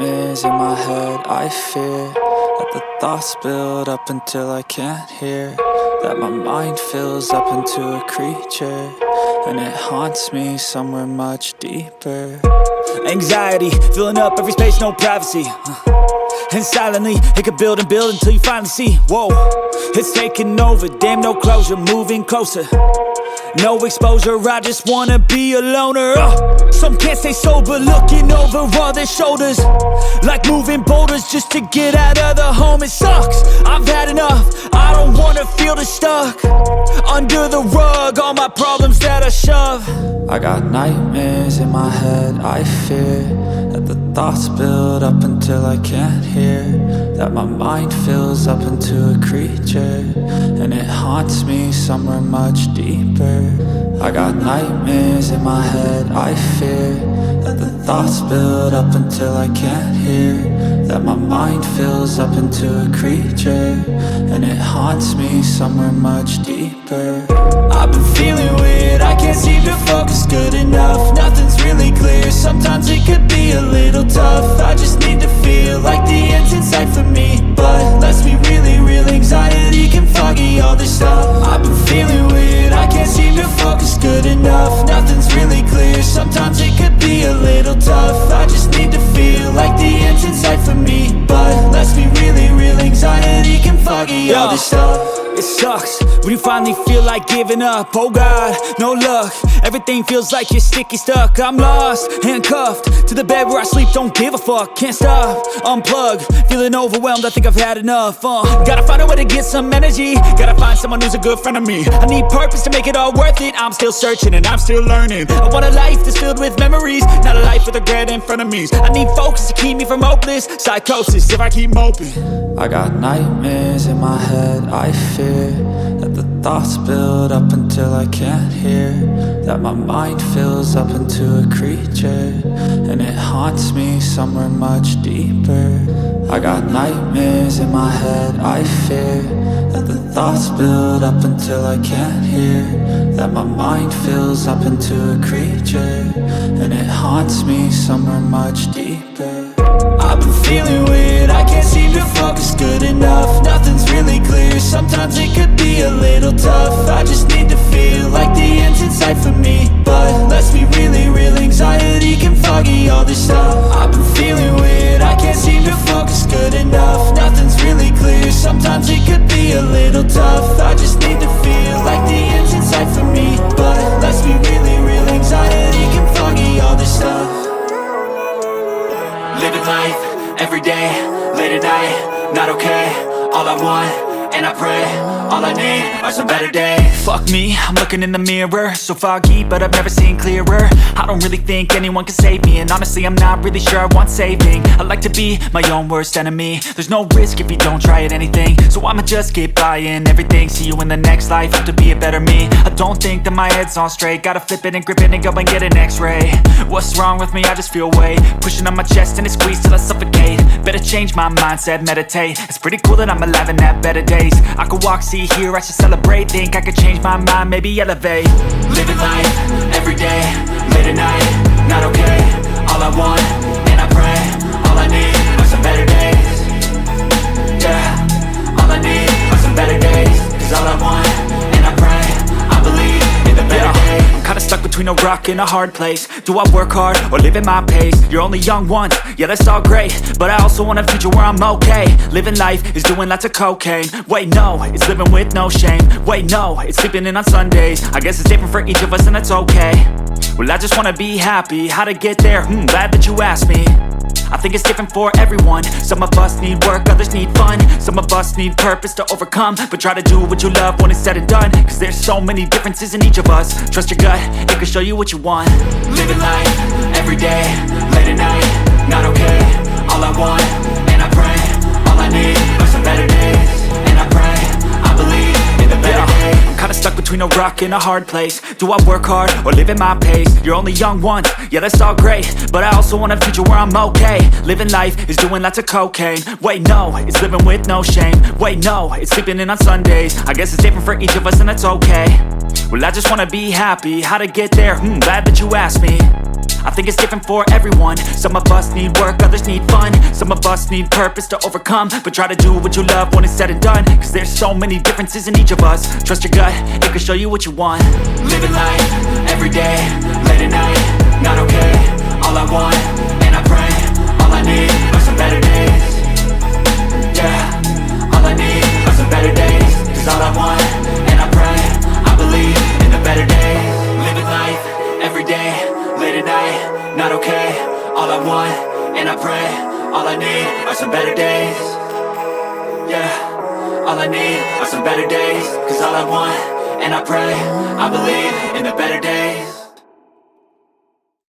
nightmares in my head. I fear that the thoughts build up until I can't hear, that my mind fills up into a creature, and it haunts me somewhere much deeper. Anxiety, filling up every space, no privacy. And silently, it could build and build until you finally see, whoa, it's taking over, damn no closure, moving closer. No exposure, I just wanna be a loner. Some can't stay sober, looking over all their shoulders, like moving boulders just to get out of the home. It sucks, I've had enough, I don't wanna feel the stuck under the rug, all my problems that I shove. I got nightmares in my head. I fear that the thoughts build up until I can't hear, that my mind fills up into a creature, and it haunts me somewhere much deeper. I got nightmares in my head. I fear that the thoughts build up until I can't hear, that my mind fills up into a creature, and it haunts me somewhere much deeper. I've been feeling weird, I can't seem to focus good enough. Nothing's really clear, sometimes it could be a little tough. I just need to feel like the end's in sight for me, but let's be really real, anxiety can foggy all this stuff. I've been feeling weird, I can't seem to focus good enough. Nothing's really clear, sometimes it could be a little tough. I just need to feel like the end's in sight for me, but let's be really real, anxiety can foggy all this stuff. It sucks when you finally feel like giving up. Oh God, no luck, everything feels like you're sticky stuck. I'm lost, handcuffed to the bed where I sleep, don't give a fuck. Can't stop, unplug, feeling overwhelmed, I think I've had enough. Gotta find a way to get some energy, gotta find someone who's a good friend of me. I need purpose to make it all worth it, I'm still searching and I'm still learning. I want a life that's filled with memories, not a life with regret and frenemies. I need focus to keep me from hopeless psychosis if I keep moping. I got nightmares in my head. I fear that the thoughts build up until I can't hear, that my mind fills up into a creature, and it haunts me somewhere much deeper. I got nightmares in my head. I fear that the thoughts build up until I can't hear, that my mind fills up into a creature, and it haunts me somewhere much deeper. I've been feeling weird, I can't seem to focus good enough. Nothing's really clear, sometimes it could be a little tough. I just need to feel like the end's in sight for me, but let's be really real, anxiety can foggy all this stuff. I've been feeling weird, I can't seem to focus good enough. Nothing's really clear, sometimes it could be a little tough. I just need to feel like the end's in sight for me, but let's be really real, anxiety can foggy all this stuff. Living life, every day, late at night, not okay. All I want, and I pray, all I need are some better days. Fuck me, I'm looking in the mirror, so foggy, but I've never seen clearer. I don't really think anyone can save me, and honestly I'm not really sure I want saving. I like to be my own worst enemy, there's no risk if you don't try at anything, so I'ma just keep buying everything. See you in the next life, have to be a better me. I don't think that my head's on straight, gotta flip it and grip it and go and get an x-ray. What's wrong with me? I just feel weight pushing on my chest and it squeezes till I suffocate. Better change my mindset, meditate. It's pretty cool that I'm alive and have better days. I could walk, see, hear, I should celebrate. Think I could change my mind, maybe elevate. Living life, every day, late at night, not okay. All I want, and I pray, all I need are some better days. Yeah, all I need are some better days. Cause all I want, and I pray, I believe in the better days. I'm kinda stuck between a rock and a hard place. Do I work hard or live at my pace? You're only young once, yeah that's all great, but I also want a future where I'm okay. Living life is doing lots of cocaine. Wait no, it's living with no shame. Wait no, it's sleeping in on Sundays. I guess it's different for each of us and that's okay. Well I just wanna be happy, how to get there? Glad that you asked me. I think it's different for everyone. Some of us need work, others need fun. Some of us need purpose to overcome, but try to do what you love when it's said and done. Cause there's so many differences in each of us. Trust your gut, it can show you what you want. Living life, every day, late at night, not okay. All I want, and I pray, all I need are some better days. And I pray, I believe in the better days. I'm kinda stuck between a rock and a hard place. Do I work hard or live at my pace? You're only young once, yeah that's all great, but I also want a future where I'm okay. Living life is doing lots of cocaine. Wait no, it's living with no shame. Wait no, it's sleeping in on Sundays. I guess it's different for each of us and that's okay. Well I just wanna be happy, how to get there? Glad that you asked me. I think it's different for everyone. Some of us need work, others need fun. Some of us need purpose to overcome. But try to do what you love when it's said and done, cause there's so many differences in each of us. Trust your gut, it can show you what you want. Living life, everyday, late at night, not okay. All I want, and I pray, all I need are some better days. Yeah, all I need are some better days. Cause all I want, and I pray, I believe in the better days. Living life, everyday, late at night, not okay. All I want, and I pray, all I need are some better days. Yeah, all I need are some better days. Cause all I want, and I pray, I believe in the better days.